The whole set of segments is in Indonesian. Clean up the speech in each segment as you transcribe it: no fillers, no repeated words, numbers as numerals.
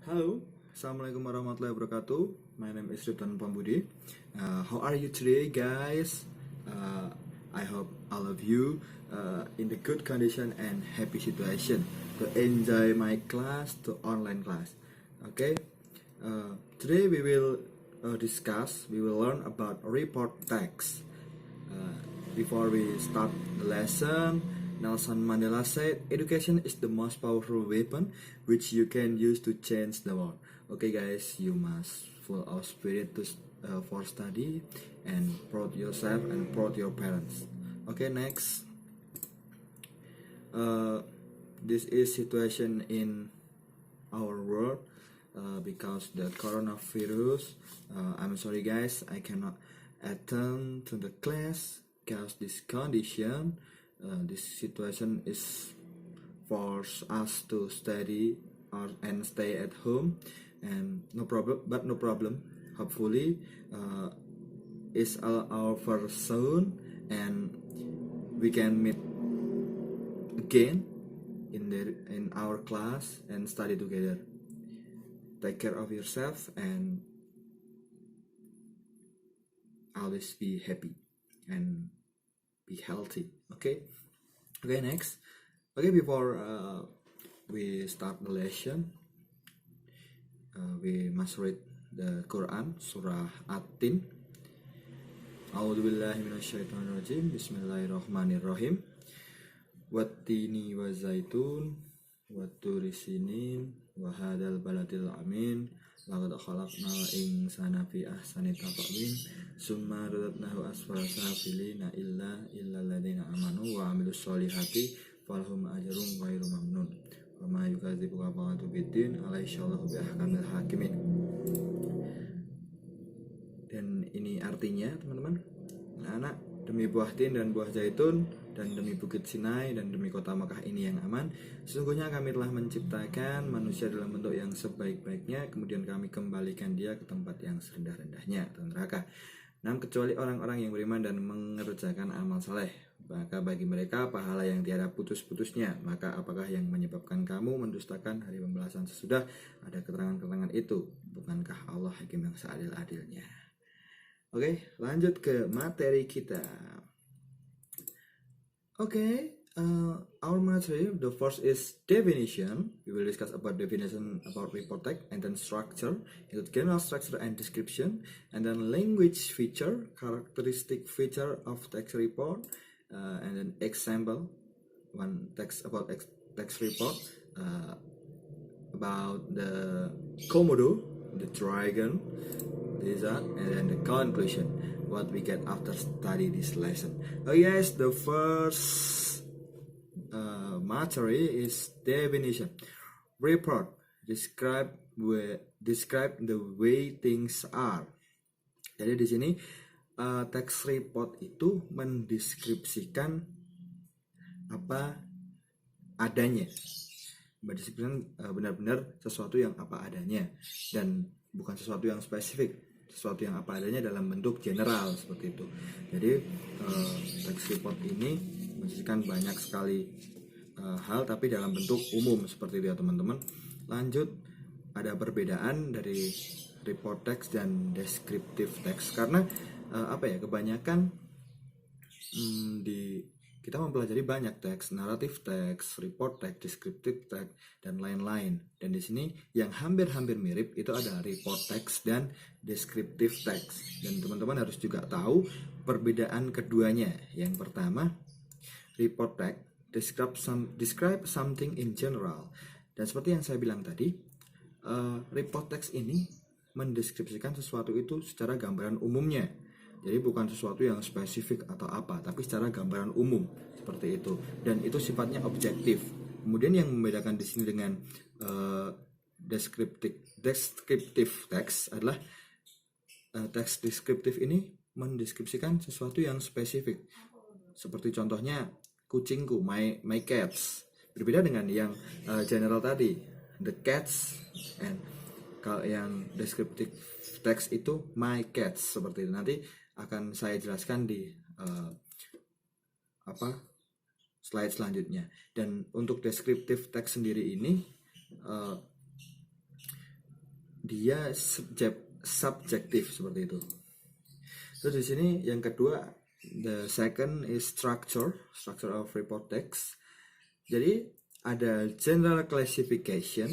Hello, Assalamualaikum warahmatullahi wabarakatuh. My name is Rifan Pambudi. How are you today, guys? I hope all of you in the good condition and happy situation to enjoy my class to online class. Okay, today we will learn about report text. Before we start the lesson, Nelson Mandela said, "Education is the most powerful weapon which you can use to change the world." Okay, guys, you must full of spirit for study and proud yourself and proud your parents. Okay, next. This is situation in our world because the coronavirus. I'm sorry, guys, I cannot attend to the class because this condition, this situation is force us to study and stay at home, and no problem. Hopefully, it's all over soon, and we can meet again in our class and study together. Take care of yourself and always be happy and be healthy. Okay, next. Okay, before we start the lesson, we must read the Quran, Surah At-Tin. A'udzubillahiminasyaitonirrajim. Bismillahirrahmanirrahim. Wattini wa zaitun watturi sinin wa hadzal baladil amin laqad khalaqnal insana fi ahsani taqwim summa radadnahu asfala safilina illa alladziina amanu wa amilus solihati falhum ajrun ghairu mamnun wa ma yukadzibuka ba'du biddin alaihissallahu bi ahkamil hakimin. Dan ini artinya, teman-teman, anak-anak, demi buah tin dan buah zaitun, dan demi bukit Sinai, dan demi kota Makkah ini yang aman, sesungguhnya kami telah menciptakan manusia dalam bentuk yang sebaik-baiknya, kemudian kami kembalikan dia ke tempat yang serendah-rendahnya, atau neraka. Kecuali orang-orang yang beriman dan mengerjakan amal saleh, maka bagi mereka pahala yang tiada putus-putusnya. Maka apakah yang menyebabkan kamu mendustakan hari pembalasan sesudah ada keterangan-keterangan itu? Bukankah Allah hakim yang seadil-adilnya? Oke, lanjut ke materi kita. Okay, our materi, the first is definition. We will discuss about definition about report text, and then structure, include general structure and description, and then language feature, characteristic feature of text report, and then example, one text about text report, about the Komodo, the dragon, lizard, and then the conclusion, what we get after study this lesson. Okay, guys, the first material is definition. Report describe the way things are. Jadi di sini text report itu mendeskripsikan apa adanya, benar-benar sesuatu yang apa adanya, dan bukan sesuatu yang spesifik, sesuatu yang apa adanya dalam bentuk general seperti itu. Jadi text report ini menjelaskan banyak sekali hal, tapi dalam bentuk umum seperti itu ya, teman-teman. Lanjut, ada perbedaan dari report text dan descriptive text, karena kebanyakan kita mempelajari banyak teks, naratif teks, report teks, descriptive teks, dan lain-lain. Dan di sini yang hampir-hampir mirip itu ada report teks dan descriptive teks. Dan teman-teman harus juga tahu perbedaan keduanya. Yang pertama, report text describe something in general. Dan seperti yang saya bilang tadi, report text ini mendeskripsikan sesuatu itu secara gambaran umumnya. Jadi bukan sesuatu yang spesifik atau apa, tapi secara gambaran umum seperti itu. Dan itu sifatnya objektif. Kemudian yang membedakan di sini dengan descriptive text adalah teks deskriptif ini mendeskripsikan sesuatu yang spesifik. Seperti contohnya kucingku, my cats. Berbeda dengan yang general tadi, the cats, and kalau yang descriptive text itu my cats, seperti itu. Nanti akan saya jelaskan di slide selanjutnya. Dan untuk descriptive text sendiri ini dia subjektif seperti itu. Terus di sini yang kedua, the second is structure of report text. Jadi ada general classification,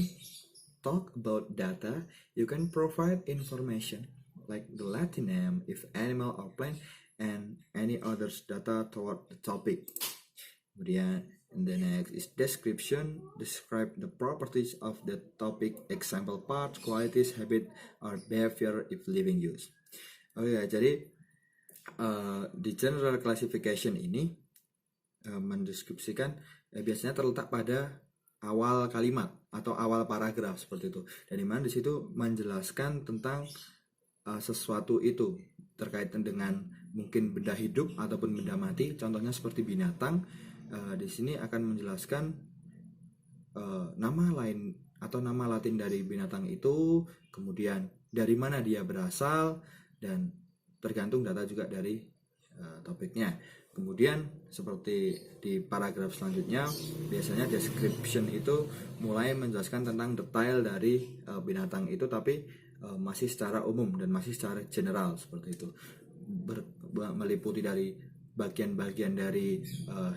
talk about data, you can provide information like the Latin name, if animal or plant, and any others data toward the topic. Kemudian, and the next is description, describe the properties of the topic, example parts, qualities, habit, or behavior if living use. Jadi di general classification ini mendeskripsikan biasanya terletak pada awal kalimat atau awal paragraf seperti itu. Dan dimana di situ menjelaskan tentang sesuatu itu terkait dengan mungkin benda hidup ataupun benda mati. Contohnya seperti binatang. Di sini akan menjelaskan nama lain atau nama Latin dari binatang itu, kemudian dari mana dia berasal, dan tergantung data juga dari topiknya. Kemudian seperti di paragraf selanjutnya, biasanya description itu mulai menjelaskan tentang detail dari binatang itu, tapi masih secara umum dan masih secara general seperti itu, meliputi dari bagian-bagian dari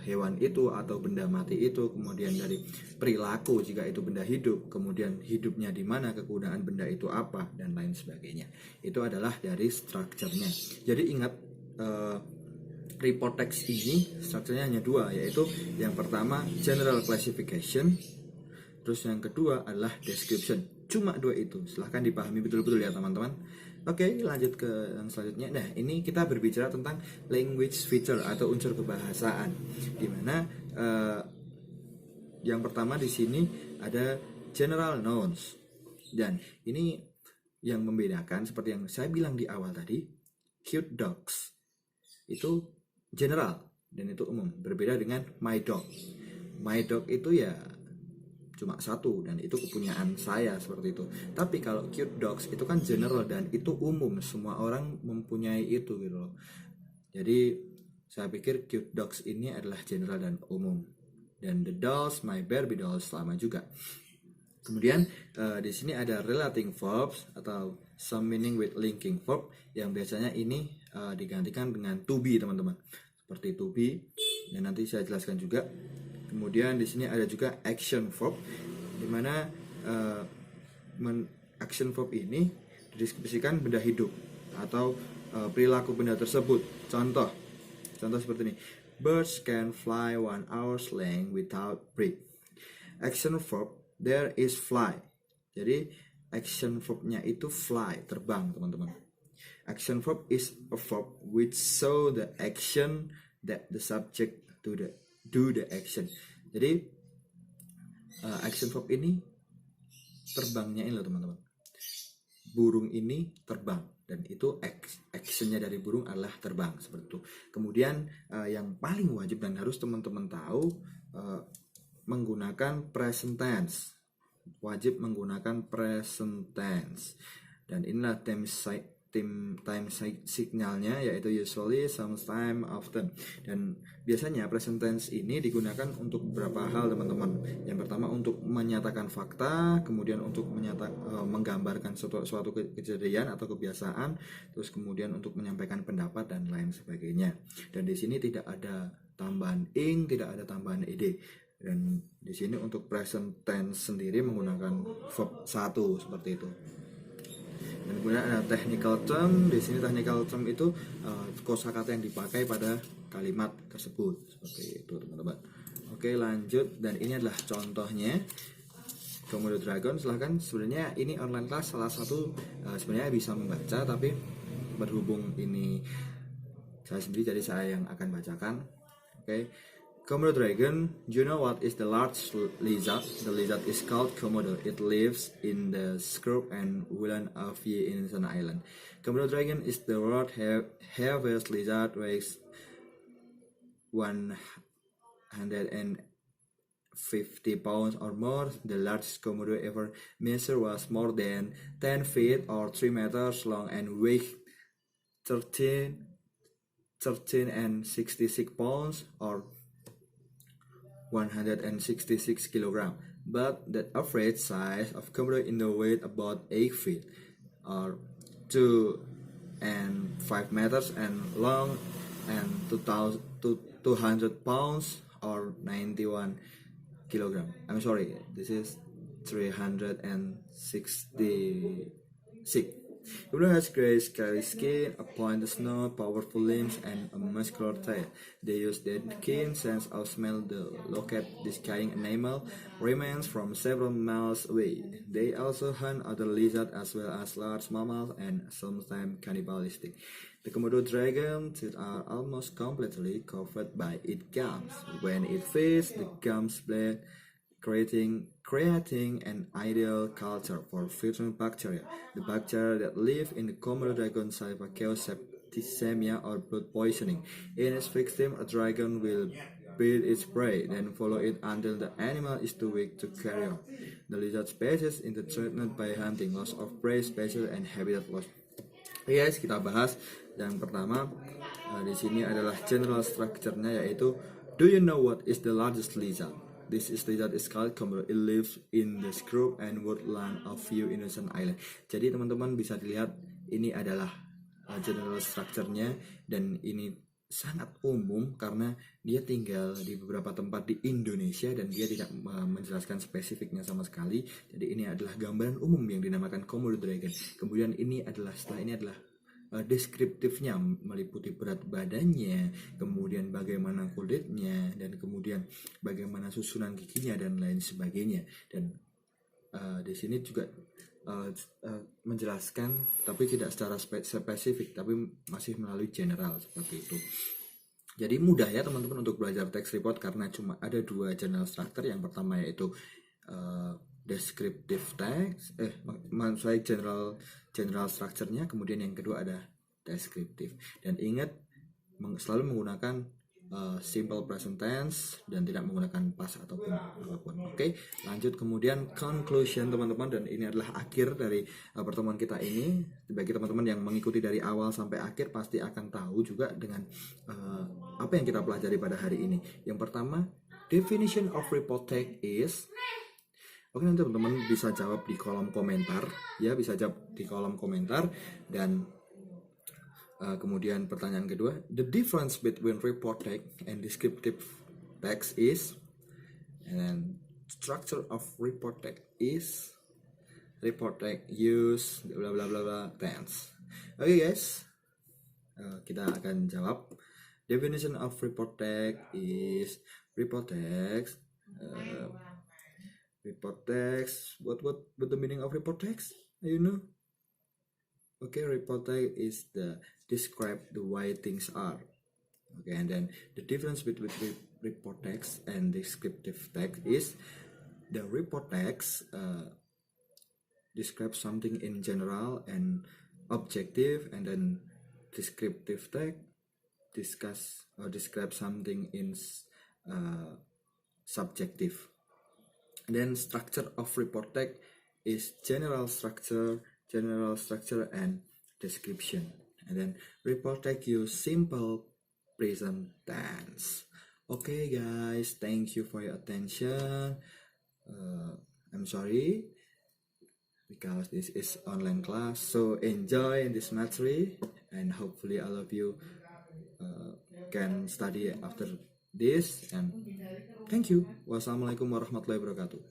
hewan itu atau benda mati itu, kemudian dari perilaku jika itu benda hidup, kemudian hidupnya di mana, kegunaan benda itu apa, dan lain sebagainya. Itu adalah dari strukturnya. Jadi ingat, report text ini strukturnya hanya dua, yaitu yang pertama general classification, terus yang kedua adalah description. Cuma dua itu, silahkan dipahami betul-betul ya teman-teman. Oke, lanjut ke yang selanjutnya. Nah, ini kita berbicara tentang language feature atau unsur kebahasaan, dimana yang pertama di sini ada general nouns, dan ini yang membedakan seperti yang saya bilang di awal tadi, cute dogs itu general dan itu umum, berbeda dengan my dog. My dog itu ya cuma satu dan itu kepunyaan saya seperti itu. Tapi kalau cute dogs itu kan general dan itu umum, semua orang mempunyai itu gitu loh. Jadi saya pikir cute dogs ini adalah general dan umum. Dan the dolls, my Barbie dolls sama juga. Kemudian di sini ada relating verbs atau some meaning with linking verb, yang biasanya ini digantikan dengan to be teman-teman. Seperti to be, dan nanti saya jelaskan juga. Kemudian di sini ada juga action verb, di mana action verb ini dideskripsikan benda hidup atau perilaku benda tersebut. Contoh seperti ini. Birds can fly 1 hour's length without break. Action verb there is fly. Jadi action verbnya itu fly, terbang teman-teman. Action verb is a verb which show the action that the subject do the action. Jadi action verb ini terbangnya ini loh teman-teman. Burung ini terbang dan itu actionnya dari burung adalah terbang seperti itu. Kemudian yang paling wajib dan harus teman-teman tahu, menggunakan present tense. Wajib menggunakan present tense. Dan inilah time signalnya, yaitu usually, sometimes, often. Dan biasanya present tense ini digunakan untuk beberapa hal teman-teman. Yang pertama untuk menyatakan fakta, kemudian untuk menggambarkan suatu kejadian atau kebiasaan, terus kemudian untuk menyampaikan pendapat dan lain sebagainya. Dan di sini tidak ada tambahan ing, tidak ada tambahan ed. Dan di sini untuk present tense sendiri menggunakan verb 1 seperti itu. Dan kemudian ada technical term. Di sini technical term itu kosakata yang dipakai pada kalimat tersebut seperti itu teman-teman. Oke, lanjut, dan ini adalah contohnya Komodo Dragon. Silahkan, sebenarnya ini online class salah satu sebenarnya bisa membaca, tapi berhubung ini saya sendiri jadi saya yang akan bacakan. Oke. Komodo dragon, you know what is the large lizard? The lizard is called Komodo. It lives in the scrub and woodland of the Indonesian island. Komodo dragon is the world's heaviest lizard, weighs 150 pounds or more. The largest Komodo ever measured was more than 10 feet or 3 meters long and weighed 13 and 66 pounds or 166 kilogram. but the average size of Komodo in the weight about 8 feet or 2 and 5 meters and long and 200 pounds or 91 kilogram. I'm sorry, this is 366. Komodo has gray scaly skin, a pointed snout, powerful limbs, and a muscular tail. They use their keen sense of smell to locate discarding animal remains from several miles away. They also hunt other lizards as well as large mammals and sometimes cannibalistic. The Komodo dragon teeth are almost completely covered by its gums. When it feeds, the gums bleed, creating an ideal culture for filtering bacteria. The bacteria that live in the Komodo dragon saliva cause septicemia or blood poisoning. In its victim, a dragon will beat its prey, then follow it until the animal is too weak to carry on. The lizard species is threatened by hunting, loss of prey species, and habitat loss. Oke guys, kita bahas yang pertama di sini adalah general structure-nya, yaitu do you know what is the largest lizard? This lizard is called Komodo. It lives in the scrub and woodland of few Indonesian island. Jadi teman-teman bisa dilihat ini adalah general structure-nya, dan ini sangat umum karena dia tinggal di beberapa tempat di Indonesia dan dia tidak menjelaskan spesifiknya sama sekali. Jadi ini adalah gambaran umum yang dinamakan Komodo dragon. Kemudian setelah ini adalah deskriptifnya, meliputi berat badannya, kemudian bagaimana kulitnya, dan kemudian bagaimana susunan giginya dan lain sebagainya. Dan di sini juga menjelaskan, tapi tidak secara spesifik, tapi masih melalui general seperti itu. Jadi mudah ya teman-teman untuk belajar text report karena cuma ada 2 general structure. Yang pertama yaitu descriptive text, general structure-nya, kemudian yang kedua ada descriptive. Dan ingat selalu menggunakan simple present tense dan tidak menggunakan past ataupun apapun. Oke, lanjut kemudian conclusion teman-teman, dan ini adalah akhir dari pertemuan kita ini. Bagi teman-teman yang mengikuti dari awal sampai akhir pasti akan tahu juga dengan apa yang kita pelajari pada hari ini. Yang pertama, definition of report text is. Oke, nanti teman-teman bisa jawab di kolom komentar, ya, bisa jawab di kolom komentar. Dan kemudian pertanyaan kedua, the difference between report text and descriptive text is, and then structure of report text is, report text use bla bla bla bla tense. Oke guys, kita akan jawab. Definition of report text is report text. Report text. What the meaning of report text? You know? Okay, report text is the describe the way things are. Okay, and then the difference between report text and descriptive text is the report text describes something in general and objective, and then descriptive text describe something in subjective. And then structure of report text is general structure and description. And then report text use simple present tense. Okay guys, thank you for your attention. I'm sorry because this is online class, so enjoy this material and hopefully all of you can study after this, and thank you. Wassalamualaikum warahmatullahi wabarakatuh.